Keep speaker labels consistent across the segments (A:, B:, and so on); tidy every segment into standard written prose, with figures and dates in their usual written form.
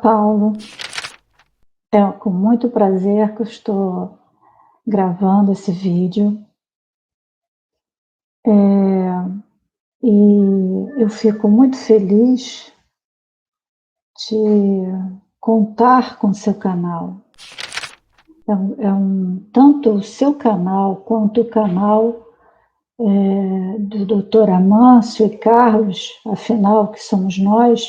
A: Paulo, é com muito prazer que eu estou gravando esse vídeo. E eu fico muito feliz de contar com o seu canal. Tanto o seu canal quanto o canal do Dr. Amâncio e Carlos, afinal, que somos nós,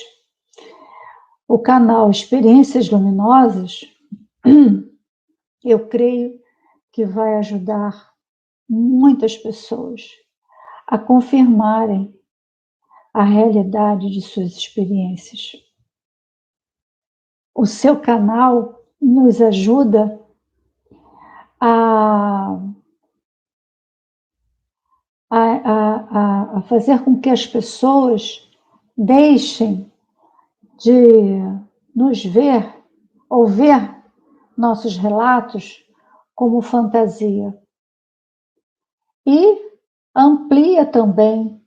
A: o canal Experiências Luminosas, eu creio que vai ajudar muitas pessoas a confirmarem a realidade de suas experiências. O seu canal nos ajuda a fazer com que as pessoas deixem de nos ver ou ver nossos relatos como fantasia. E amplia também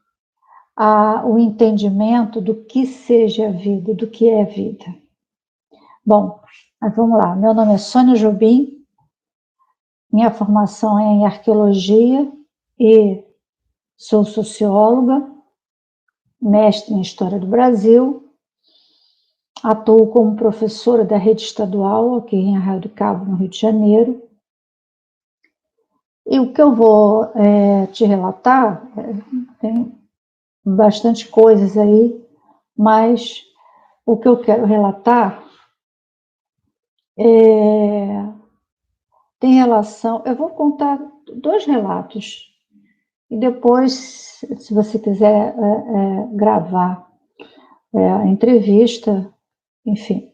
A: o entendimento do que seja a vida, do que é vida. Bom, mas vamos lá. Meu nome é Sônia Jobim, minha formação é em arqueologia e sou socióloga, mestre em História do Brasil, atuo como professora da rede estadual aqui em Arraial do Cabo, no Rio de Janeiro. E o que eu vou te relatar, tem bastante coisas aí, mas o que eu quero relatar tem relação. Eu vou contar 2 relatos e depois, se você quiser gravar a entrevista, enfim.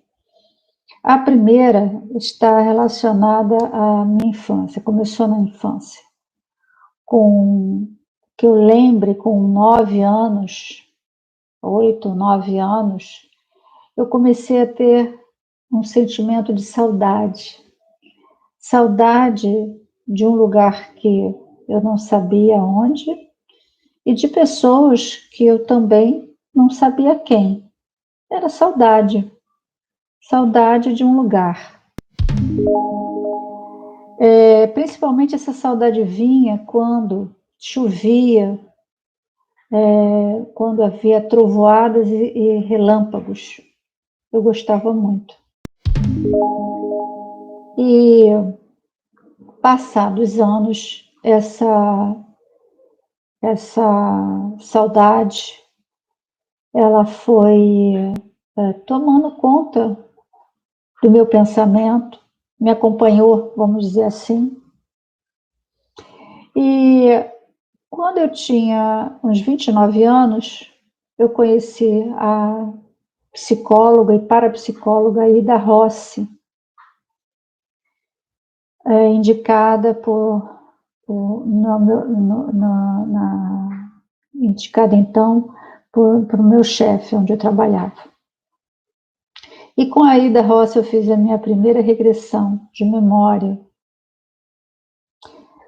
A: A primeira está relacionada à minha infância, começou na infância. Que eu lembre, com 9 anos, 8, 9 anos, eu comecei a ter um sentimento de saudade. Saudade de um lugar que eu não sabia onde e de pessoas que eu também não sabia quem. Era saudade. Saudade de um lugar. Principalmente essa saudade vinha quando chovia, quando havia trovoadas e relâmpagos. Eu gostava muito. E passados anos, essa saudade, ela foi tomando conta do meu pensamento, me acompanhou, vamos dizer assim. E quando eu tinha uns 29 anos, eu conheci a psicóloga e parapsicóloga Ida Rossi, indicada indicada então por meu chefe, onde eu trabalhava. E com a Ida Rossi eu fiz a minha primeira regressão de memória.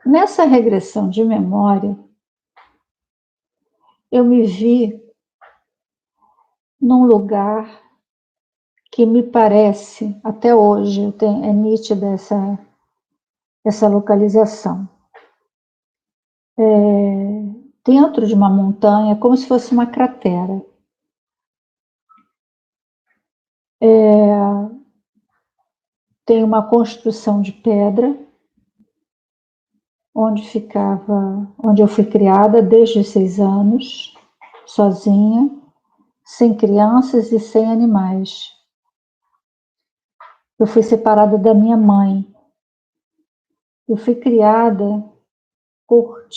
A: Nessa regressão de memória, eu me vi num lugar que me parece, até hoje, é nítida essa localização. Dentro de uma montanha, como se fosse uma cratera. Tem uma construção de pedra, onde eu fui criada desde os 6 anos, sozinha, sem crianças e sem animais. Eu fui separada da minha mãe. Eu fui criada por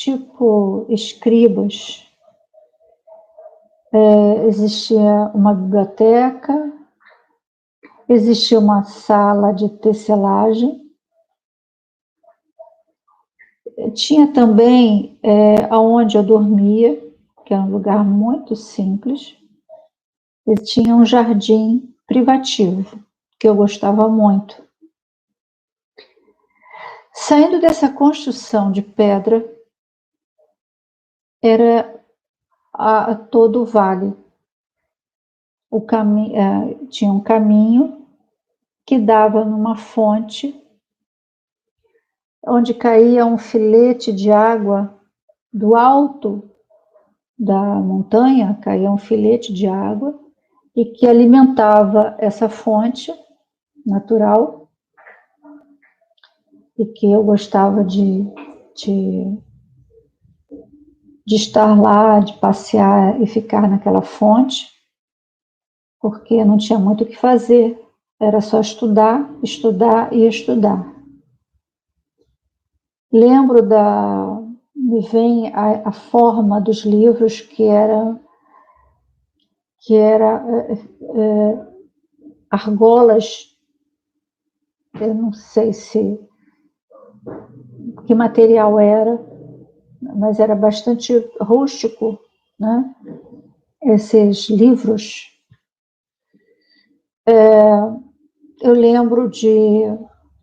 A: escribas. Existia uma biblioteca, existia uma sala de tecelagem, tinha também aonde eu dormia, que era um lugar muito simples, e tinha um jardim privativo, que eu gostava muito. Saindo dessa construção de pedra, era todo o vale. tinha um caminho que dava numa fonte, onde caía um filete de água do alto da montanha, caía um filete de água e que alimentava essa fonte natural e que eu gostava de estar lá, de passear e ficar naquela fonte, porque não tinha muito o que fazer, era só estudar, estudar e estudar. Lembro me vem a forma dos livros que era argolas, eu não sei que material era, mas era bastante rústico, né? Esses livros. Eu lembro de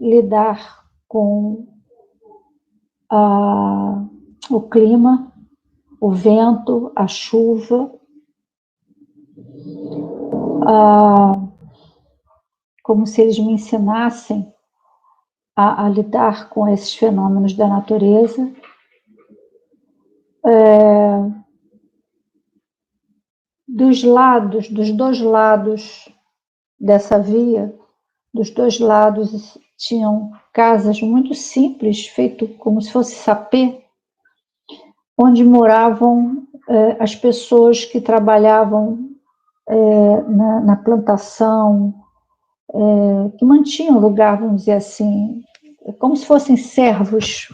A: lidar com o clima, o vento, a chuva, como se eles me ensinassem a lidar com esses fenômenos da natureza. Dos dois lados dessa via, dos dois lados tinham casas muito simples, feito como se fosse sapê, onde moravam as pessoas que trabalhavam na plantação, que mantinham o lugar, vamos dizer assim, como se fossem servos.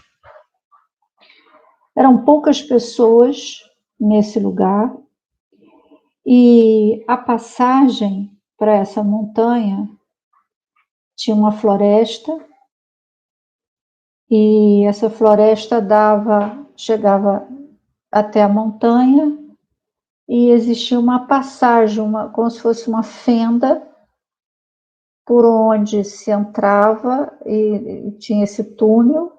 A: Eram poucas pessoas nesse lugar, e a passagem para essa montanha tinha uma floresta, e essa floresta chegava até a montanha, e existia uma passagem, como se fosse uma fenda, por onde se entrava, e tinha esse túnel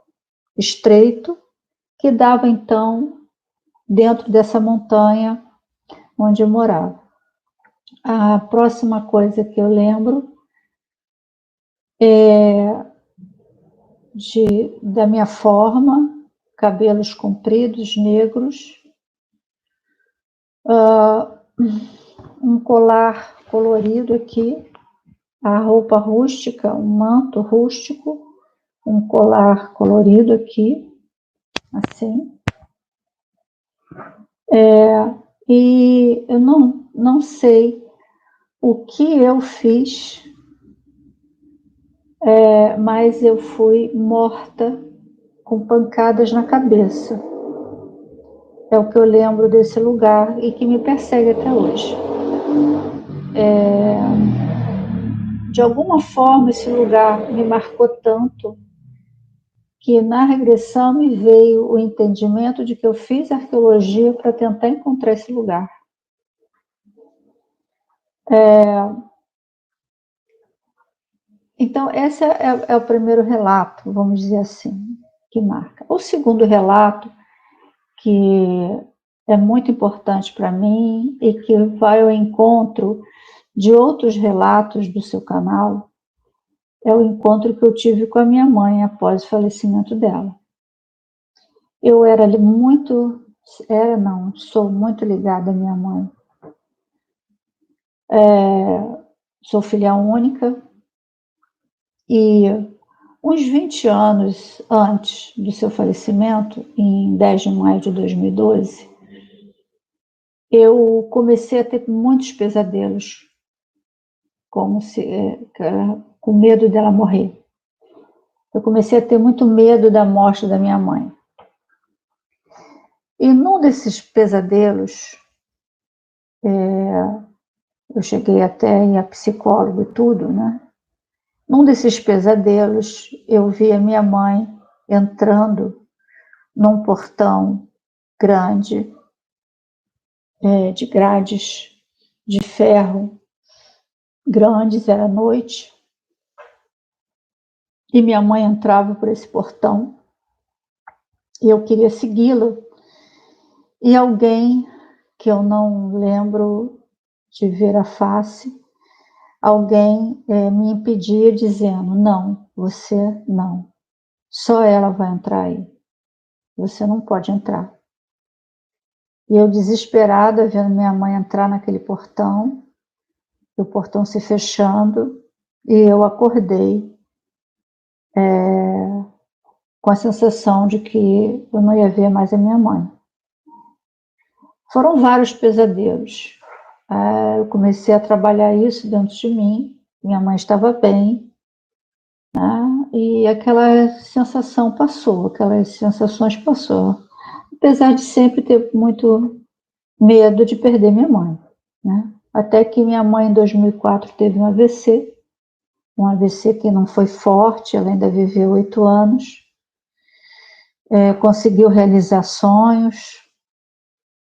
A: estreito, que dava então dentro dessa montanha onde eu morava. A próxima coisa que eu lembro é da minha forma, cabelos compridos, negros, um colar colorido aqui, a roupa rústica, um manto rústico, um colar colorido aqui, assim. E eu não sei o que eu fiz, mas eu fui morta com pancadas na cabeça. É o que eu lembro desse lugar e que me persegue até hoje. De alguma forma, esse lugar me marcou tanto que na regressão me veio o entendimento de que eu fiz arqueologia para tentar encontrar esse lugar. Então, esse é o primeiro relato, vamos dizer assim, que marca. O segundo relato, que é muito importante para mim e que vai ao encontro de outros relatos do seu canal, é o encontro que eu tive com a minha mãe após o falecimento dela. Eu sou muito ligada à minha mãe. Sou filha única e uns 20 anos antes do seu falecimento, em 10 de maio de 2012, eu comecei a ter muitos pesadelos, com medo dela morrer. Eu comecei a ter muito medo da morte da minha mãe. E num desses pesadelos, eu cheguei até a psicólogo e tudo, né? Num desses pesadelos, eu vi a minha mãe entrando num portão grande, de grades de ferro grandes, era noite, e minha mãe entrava por esse portão, e eu queria segui-la, e alguém, que eu não lembro de ver a face, alguém me impedia dizendo, não, você não, só ela vai entrar aí, você não pode entrar. E eu desesperada, vendo minha mãe entrar naquele portão, o portão se fechando, e eu acordei com a sensação de que eu não ia ver mais a minha mãe. Foram vários pesadelos. Eu comecei a trabalhar isso dentro de mim, minha mãe estava bem, né? E aquela sensação passou, aquelas sensações passou. Apesar de sempre ter muito medo de perder minha mãe, né? Até que minha mãe, em 2004, teve um AVC que não foi forte, ela ainda viveu 8 anos, conseguiu realizar sonhos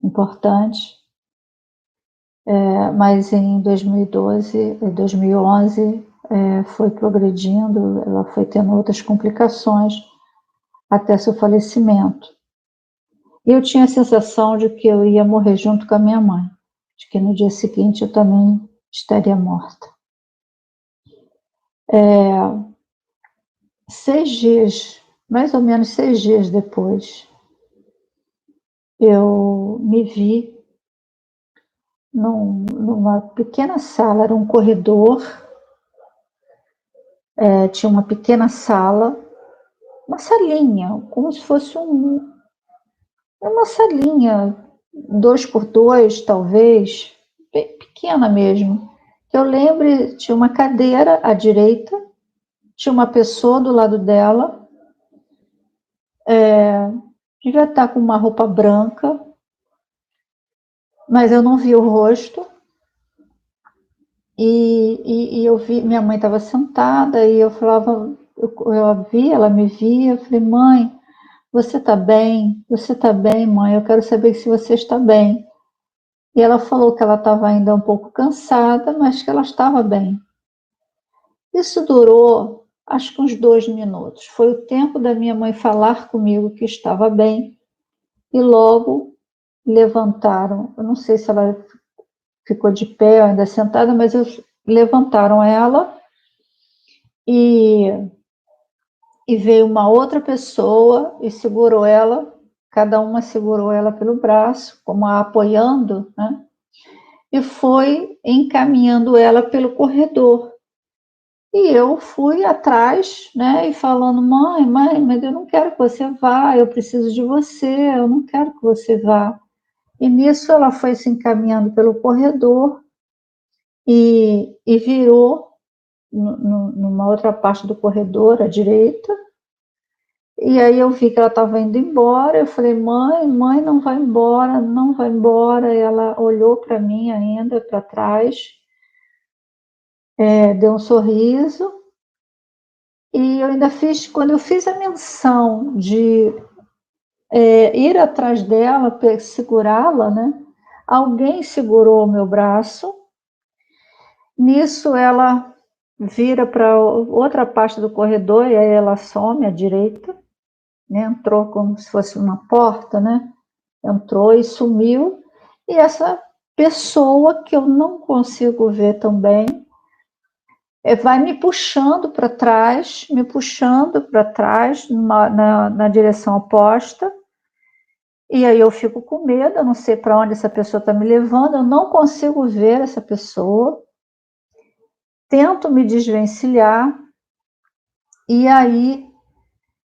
A: importantes, mas em 2012, 2011, foi progredindo, ela foi tendo outras complicações até seu falecimento. E eu tinha a sensação de que eu ia morrer junto com a minha mãe, de que no dia seguinte eu também estaria morta. 6 dias, mais ou menos 6 dias depois, eu me vi numa pequena sala, era um corredor, tinha uma pequena sala, uma salinha, como se fosse uma salinha, 2 por 2, talvez, bem pequena mesmo. Eu lembro, tinha uma cadeira à direita, tinha uma pessoa do lado dela, devia estar com uma roupa branca, mas eu não vi o rosto. E eu vi, minha mãe estava sentada e eu falava, eu vi, ela me via, eu falei, mãe, você está bem? Você está bem, mãe? Eu quero saber se você está bem. E ela falou que ela estava ainda um pouco cansada, mas que ela estava bem. Isso durou, acho que uns 2 minutos. Foi o tempo da minha mãe falar comigo que estava bem e logo levantaram. Eu não sei se ela ficou de pé ou ainda sentada, mas levantaram ela e veio uma outra pessoa e segurou ela, cada uma segurou ela pelo braço, como a apoiando, né? E foi encaminhando ela pelo corredor. E eu fui atrás, né, e falando, mãe, mas eu não quero que você vá, eu preciso de você, eu não quero que você vá. E nisso ela foi se encaminhando pelo corredor e virou numa outra parte do corredor, à direita, e aí eu vi que ela estava indo embora, eu falei, mãe, não vai embora, não vai embora. E ela olhou para mim ainda, para trás, deu um sorriso, e eu ainda fiz, quando eu fiz a menção de ir atrás dela, segurá-la, né? Alguém segurou o meu braço, nisso ela vira para outra parte do corredor, e aí ela some à direita, né? Entrou como se fosse uma porta, né? Entrou e sumiu, e essa pessoa que eu não consigo ver também, vai me puxando para trás, na direção oposta, e aí eu fico com medo, eu não sei para onde essa pessoa está me levando, eu não consigo ver essa pessoa, tento me desvencilhar, e aí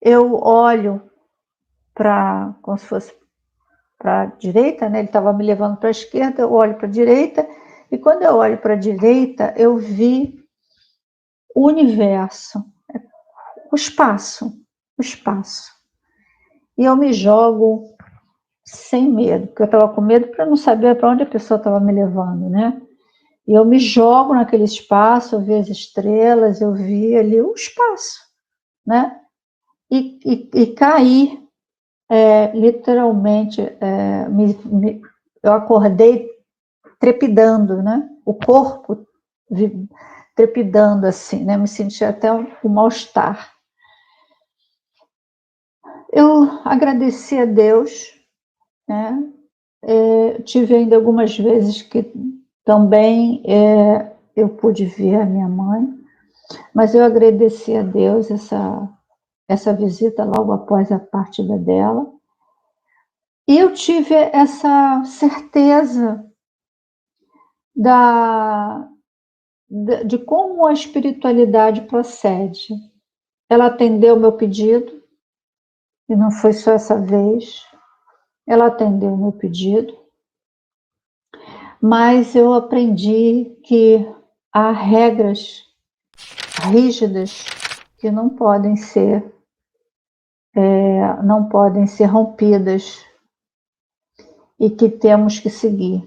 A: eu olho para, como se fosse para a direita, né? Ele estava me levando para a esquerda, eu olho para a direita, e quando eu olho para a direita, eu vi o universo, o espaço, o espaço. E eu me jogo sem medo, porque eu estava com medo para não saber para onde a pessoa estava me levando, né? E eu me jogo naquele espaço, eu vi as estrelas, eu vi ali o espaço, né? E caí, literalmente, eu acordei trepidando, né? O corpo trepidando assim, né? Me senti até um mal-estar. Eu agradeci a Deus, né? Tive ainda algumas vezes que Também eu pude ver a minha mãe, mas eu agradeci a Deus essa visita logo após a partida dela. E eu tive essa certeza de como a espiritualidade procede. Ela atendeu o meu pedido, e não foi só essa vez, ela atendeu o meu pedido, mas eu aprendi que há regras rígidas que não podem ser rompidas e que temos que seguir.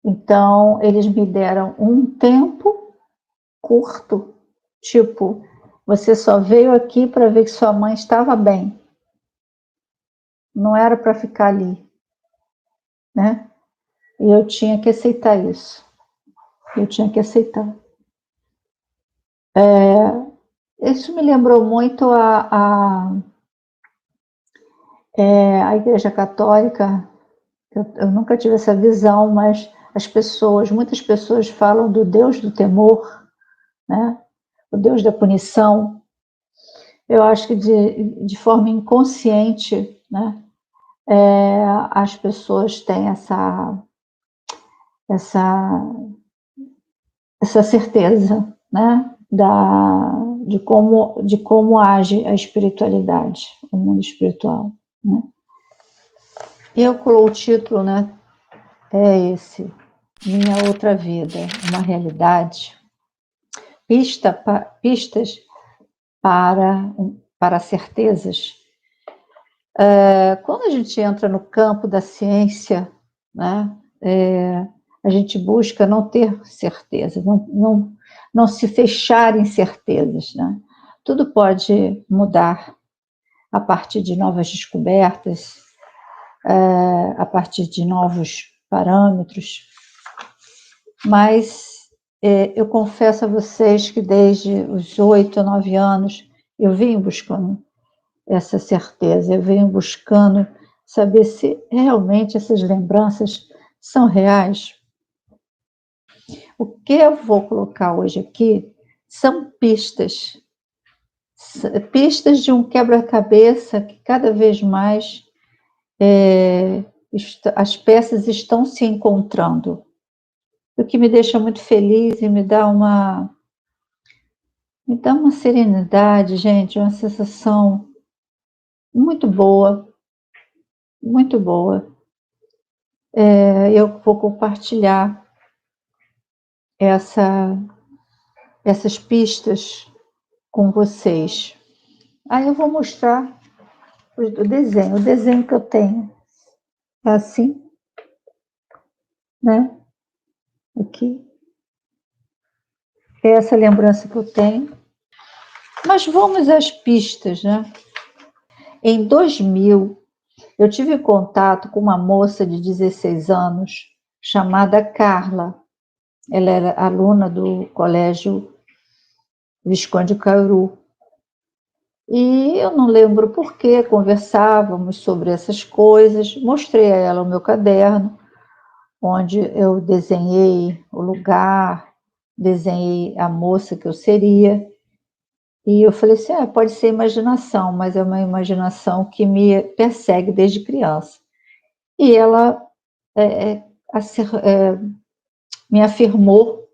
A: Então, eles me deram um tempo curto, tipo, você só veio aqui para ver que sua mãe estava bem. Não era para ficar ali, né? E eu tinha que aceitar isso. Eu tinha que aceitar. Isso me lembrou muito a Igreja Católica. Eu nunca tive essa visão, mas muitas pessoas falam do Deus do temor, né? O Deus da punição. Eu acho que de forma inconsciente, né? As pessoas têm essa certeza, né? De como age a espiritualidade, o mundo espiritual, né? E o título, né? É esse: Minha Outra Vida, uma Realidade. Pistas para certezas. Quando a gente entra no campo da ciência, né, a gente busca não ter certeza, não se fechar em certezas, né? Tudo pode mudar a partir de novas descobertas, a partir de novos parâmetros, mas eu confesso a vocês que desde os 8, 9 anos eu vim buscando essa certeza, eu venho buscando saber se realmente essas lembranças são reais. O que eu vou colocar hoje aqui são pistas de um quebra-cabeça que cada vez mais as peças estão se encontrando. O que me deixa muito feliz e me dá uma serenidade, gente, uma sensação muito boa, muito boa. Eu vou compartilhar essas pistas com vocês. Aí eu vou mostrar o desenho que eu tenho. É assim, né? Aqui. É essa lembrança que eu tenho. Mas vamos às pistas, né? Em 2000, eu tive contato com uma moça de 16 anos chamada Carla. Ela era aluna do Colégio Visconde Caiuru. E eu não lembro por que conversávamos sobre essas coisas. Mostrei a ela o meu caderno, onde eu desenhei o lugar, desenhei a moça que eu seria. E eu falei assim, pode ser imaginação, mas é uma imaginação que me persegue desde criança. E ela me afirmou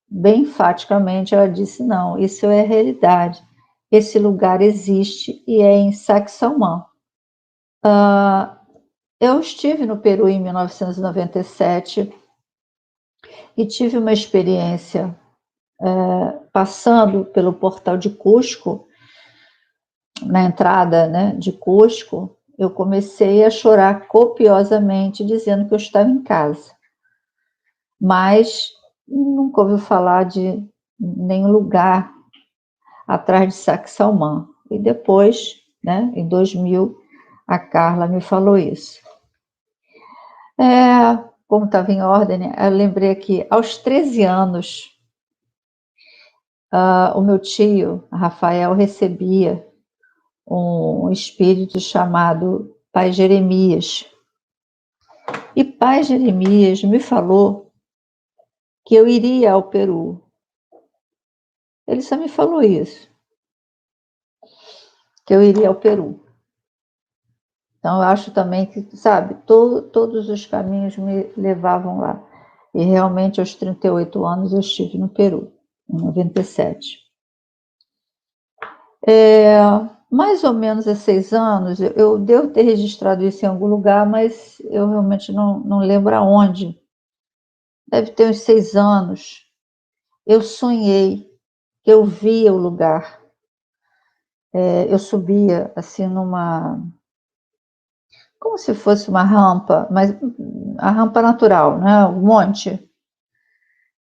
A: bem enfaticamente, ela disse, não, isso é realidade. Esse lugar existe e é em Sacsayhuamán. Eu estive no Peru em 1997 e tive uma experiência passando pelo portal de Cusco, na entrada, né, de Cusco. Eu comecei a chorar copiosamente, dizendo que eu estava em casa. Mas nunca ouvi falar de nenhum lugar atrás de Sacsayhuamán. E depois, né, em 2000, a Carla me falou isso. Como estava em ordem, eu lembrei que aos 13 anos, o meu tio, Rafael, recebia um espírito chamado Pai Jeremias. E pai Jeremias me falou que eu iria ao Peru. Ele só me falou isso, que eu iria ao Peru. Então, eu acho também que, sabe, todos os caminhos me levavam lá. E realmente, aos 38 anos, eu estive no Peru, em 97. Mais ou menos há 6 anos, eu devo ter registrado isso em algum lugar, mas eu realmente não lembro aonde. Deve ter uns 6 anos. Eu sonhei que eu via o lugar. Eu subia assim como se fosse uma rampa, mas a rampa natural, né? Um monte.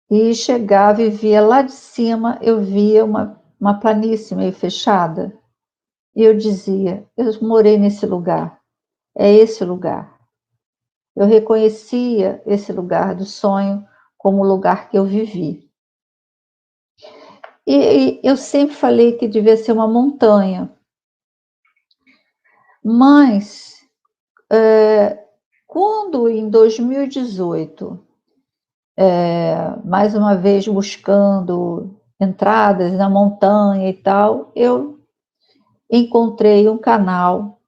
A: E chegava e via lá de cima, eu via uma planície meio fechada. E eu dizia, eu morei nesse lugar, é esse lugar. Eu reconhecia esse lugar do sonho como o lugar que eu vivi. E eu sempre falei que devia ser uma montanha. Mas, quando em 2018, mais uma vez buscando entradas na montanha e tal, eu encontrei um canal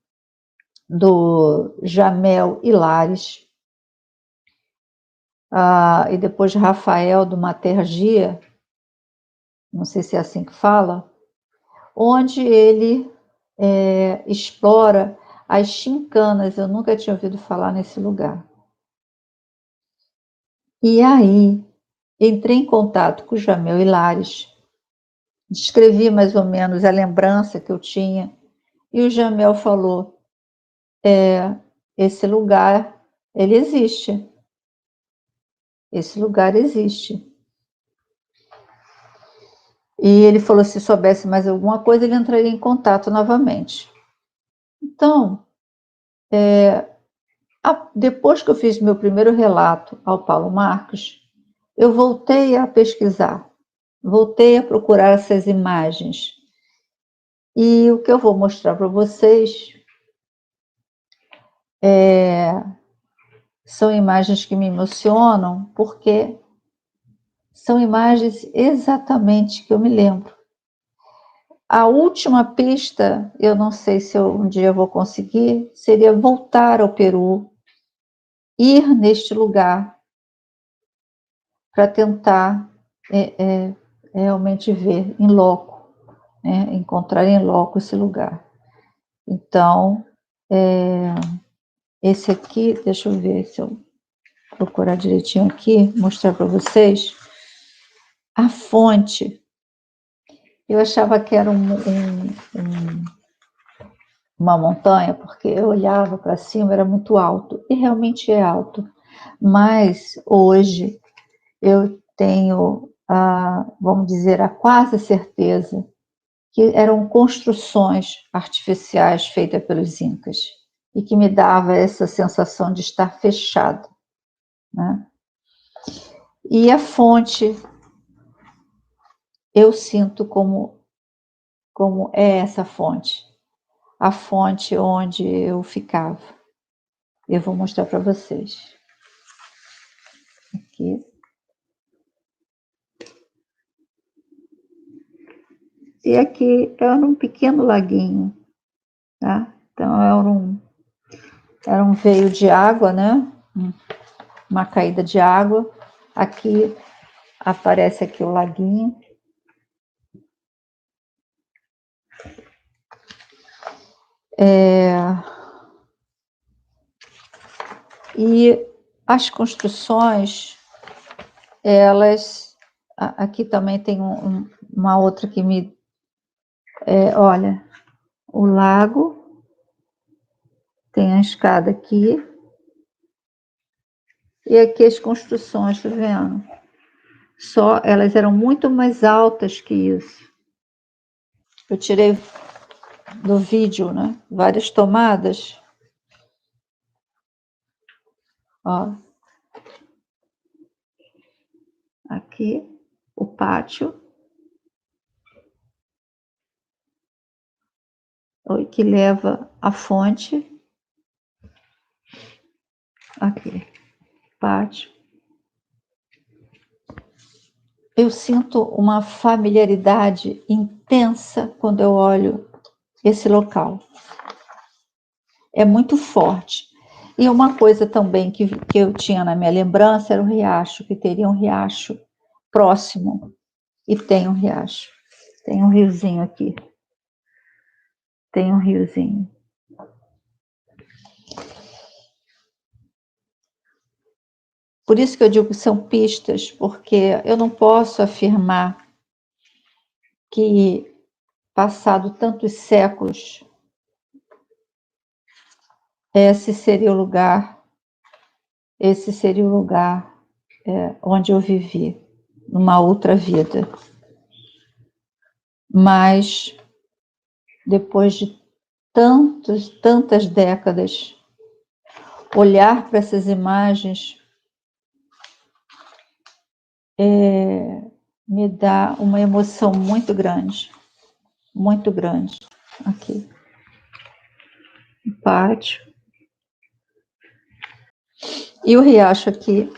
A: do Jamel Hilares, e depois Rafael do Matergia, não sei se é assim que fala, onde ele explora as chincanas. Eu nunca tinha ouvido falar nesse lugar. E aí, entrei em contato com o Jamel Hilares, descrevi mais ou menos a lembrança que eu tinha, e o Jamel falou, esse lugar, ele existe. Esse lugar existe. E ele falou, se soubesse mais alguma coisa, ele entraria em contato novamente. Então, depois que eu fiz meu primeiro relato ao Paulo Marcos, eu voltei a pesquisar, voltei a procurar essas imagens. E o que eu vou mostrar para vocês são imagens que me emocionam, porque são imagens exatamente que eu me lembro. A última pista, eu não sei se um dia vou conseguir, seria voltar ao Peru, ir neste lugar para tentar realmente ver em loco, né? Encontrar em loco esse lugar. Então, esse aqui, deixa eu ver se eu procurar direitinho aqui, mostrar para vocês. A fonte, eu achava que era uma montanha, porque eu olhava para cima, era muito alto, e realmente é alto. Mas hoje eu tenho, vamos dizer, a quase certeza que eram construções artificiais feitas pelos incas e que me dava essa sensação de estar fechado, né? E a fonte, eu sinto como é essa fonte, a fonte onde eu ficava. Eu vou mostrar para vocês. Aqui. E aqui era um pequeno laguinho, tá? Então era um veio de água, né? Uma caída de água. Aqui aparece aqui o laguinho. E as construções, elas... Aqui também tem uma outra que me... olha, o lago, tem a escada aqui, e aqui as construções, tá vendo? Só elas eram muito mais altas que isso. Eu tirei do vídeo, né? Várias tomadas. Ó. Aqui, o pátio. Que leva à fonte. Aqui, pátio. Eu sinto uma familiaridade intensa quando eu olho esse local. É muito forte. E uma coisa também que eu tinha na minha lembrança era o riacho, que teria um riacho próximo. E tem um riacho. Tem um riozinho aqui. Tem um riozinho. Por isso que eu digo que são pistas, porque eu não posso afirmar que, passado tantos séculos, esse seria o lugar onde eu vivi, numa outra vida. Mas, depois de tantas décadas, olhar para essas imagens me dá uma emoção muito grande. Muito grande. Aqui. O pátio. E o riacho aqui.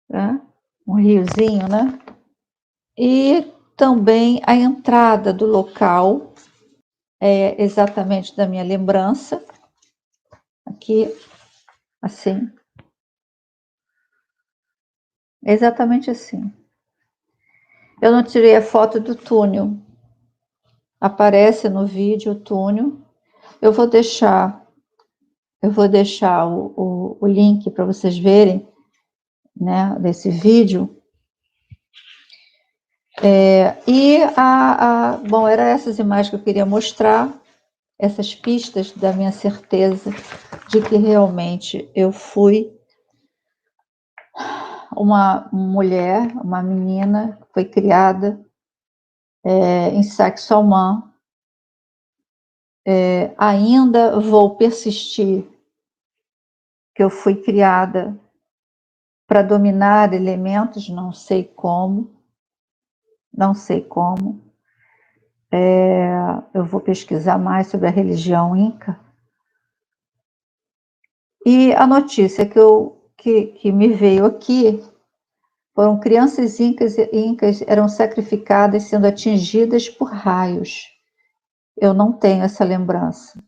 A: Tá? Um riozinho, né? E também a entrada do local, exatamente da minha lembrança. Aqui, assim. Exatamente assim. Eu não tirei a foto do túnel. Aparece no vídeo o túnel. Eu vou deixar o link para vocês verem, né, desse vídeo. Bom, eram essas imagens que eu queria mostrar, essas pistas da minha certeza de que realmente eu fui uma mulher, uma menina que foi criada em Saxe-Aumont. Ainda vou persistir que eu fui criada para dominar elementos, não sei como. Eu vou pesquisar mais sobre a religião Inca. E a notícia que me veio aqui foram crianças incas eram sacrificadas sendo atingidas por raios. Eu não tenho essa lembrança.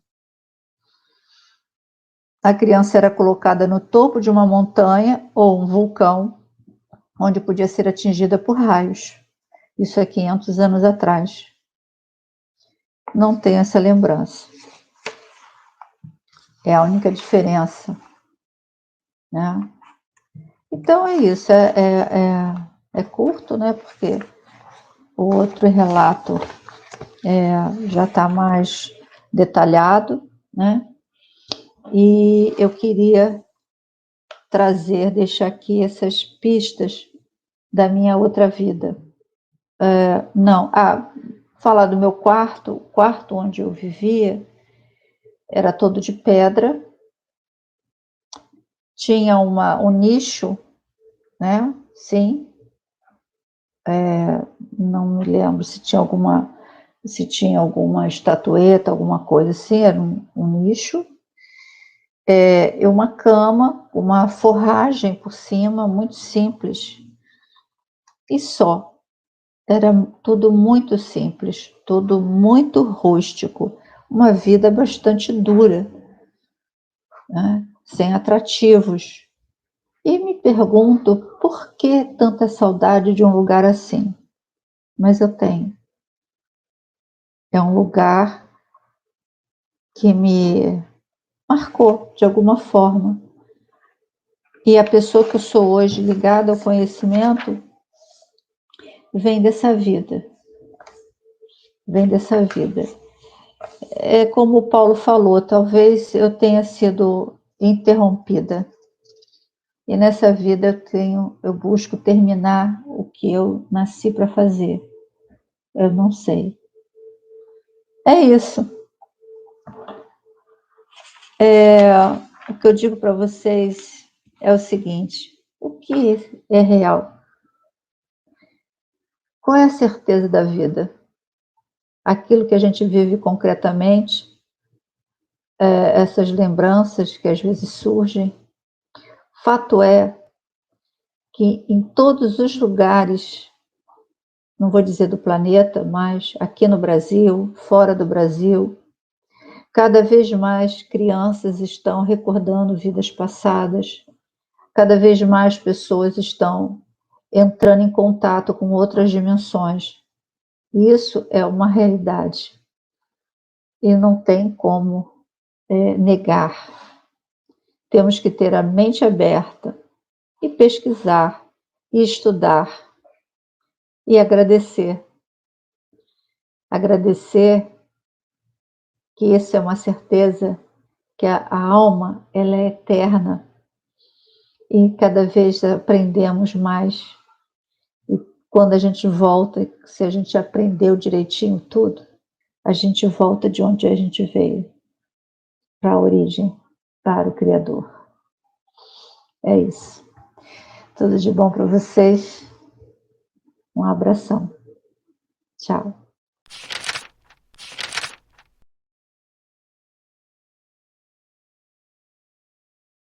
A: A criança era colocada no topo de uma montanha ou um vulcão, onde podia ser atingida por raios. Isso é 500 anos atrás. Não tenho essa lembrança. É a única diferença, né? Então é isso. É curto, né? Porque o outro relato já está mais detalhado, né? E eu queria deixar aqui essas pistas da minha outra vida. Falar do meu quarto. O quarto onde eu vivia era todo de pedra. Tinha um nicho, né? Sim. Não me lembro se tinha alguma estatueta, alguma coisa assim. Era um nicho. Uma cama, uma forragem por cima, muito simples. E só. Era tudo muito simples, tudo muito rústico. Uma vida bastante dura, né? Sem atrativos. E me pergunto por que tanta saudade de um lugar assim. Mas eu tenho. É um lugar que me marcou de alguma forma. E a pessoa que eu sou hoje, ligada ao conhecimento, vem dessa vida. Vem dessa vida. É como o Paulo falou, talvez eu tenha sido interrompida. E nessa vida eu busco terminar o que eu nasci para fazer. Eu não sei. É isso. O que eu digo para vocês é o seguinte: o que é real? Qual é a certeza da vida? Aquilo que a gente vive concretamente essas lembranças que às vezes surgem. Fato é que em todos os lugares, não vou dizer do planeta, mas aqui no Brasil, fora do Brasil, cada vez mais crianças estão recordando vidas passadas, cada vez mais pessoas estão entrando em contato com outras dimensões. Isso é uma realidade e não tem como negar. Temos que ter a mente aberta e pesquisar, e estudar, e agradecer. Agradecer que isso é uma certeza, que a alma ela é eterna e cada vez aprendemos mais. E quando a gente volta, se a gente aprendeu direitinho tudo, a gente volta de onde a gente veio, para a origem, para o Criador. É isso. Tudo de bom para vocês. Um abração. Tchau.